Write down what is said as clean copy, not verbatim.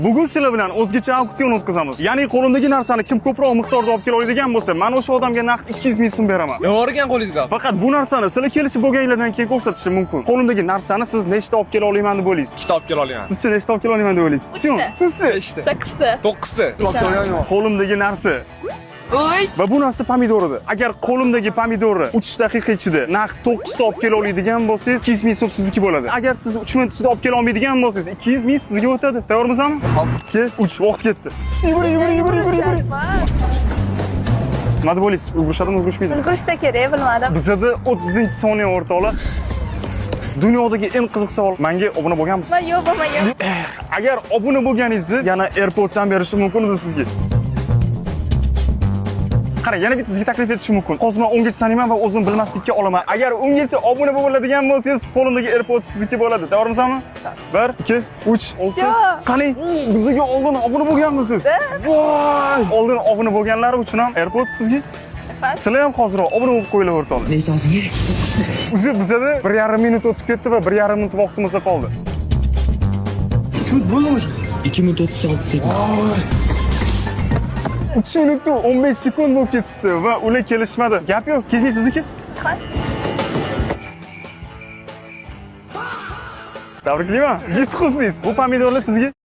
Bugun sizlar bilan o'zgacha auksion o'tkazamiz. Ya'ni qo'limdagi narsani kim ko'proq miqdorda olib kela oladigan bo'lsa, mana o'sha odamga naqd 200 ming so'm beraman. Bor ekan qo'lingizda. Faqat bu narsani sizlar kelishib bo'lganinglardan keyin ko'rsatishim mumkin. Qo'limdagi narsani siz nechta olib kela olaman deb o'ylaysiz? Ikkita olib kela olaman. Sizchi nechta olib kela olaman deb o'ylaysiz? Sizchi? 5ta. 8ta. 9ta. Qo'limdagi narsa Voy. va bu narsa pomidor edi. Agar qo'limdagi pomidorni 3 daqiqa ichida naqd 9 ta olib kela oladigan bo'lsangiz, 200 ming so'm sizniki bo'ladi. Agar siz 3 minut ichida olib kela olmaydigan bo'lsangiz, 200 ming sizga o'tadi. Tayyormizmi? 2, 3, vaqt ketdi. Yugur. Nima deb o'ylaysiz? Ulgurishadimi, ulgurishmaydi? Ulgurishsa kerak, bilmadim. Bizda 30-soniya o'rtoqlar. Dunyodagi eng qiziq savol. Menga obuna bo'lganmisiz? Men yo'q, bo'lmagan. Agar obuna bo'lganingizni yana AirPods ham berishim mumkin edi sizga. Qara, yana bitta sizga taklif etishim mumkin. Hozir men 10 gacha sanayman va o'zim bilmaslikka olaman. Agar 10 gacha obuna bo'ladigan bo'lsangiz, qo'limdagi AirPods sizniki bo'ladi. Tayyormisizmi? 1, 2, 3, 6. Qani, bizga oldin obuna bo'lganmisiz? Voy! Oldin obuna bo'lganlar uchun ham AirPods sizga. Sizlar ham hozir obuna bo'lib qo'yinglar o'rtoqlar. Bizda 1,5 minut o'tib ketdi va 1,5 minut vaqtimiz qoldi. Chut bo'ldimi shu? 2 minut 36 sekund. 3 minut 15 sekund bo'lib ketibdi va ular kelishmadi. Gap yo'q, kezmay sizniki. Tabriklayman. Yutqazdingiz. Bu pomidorlar sizga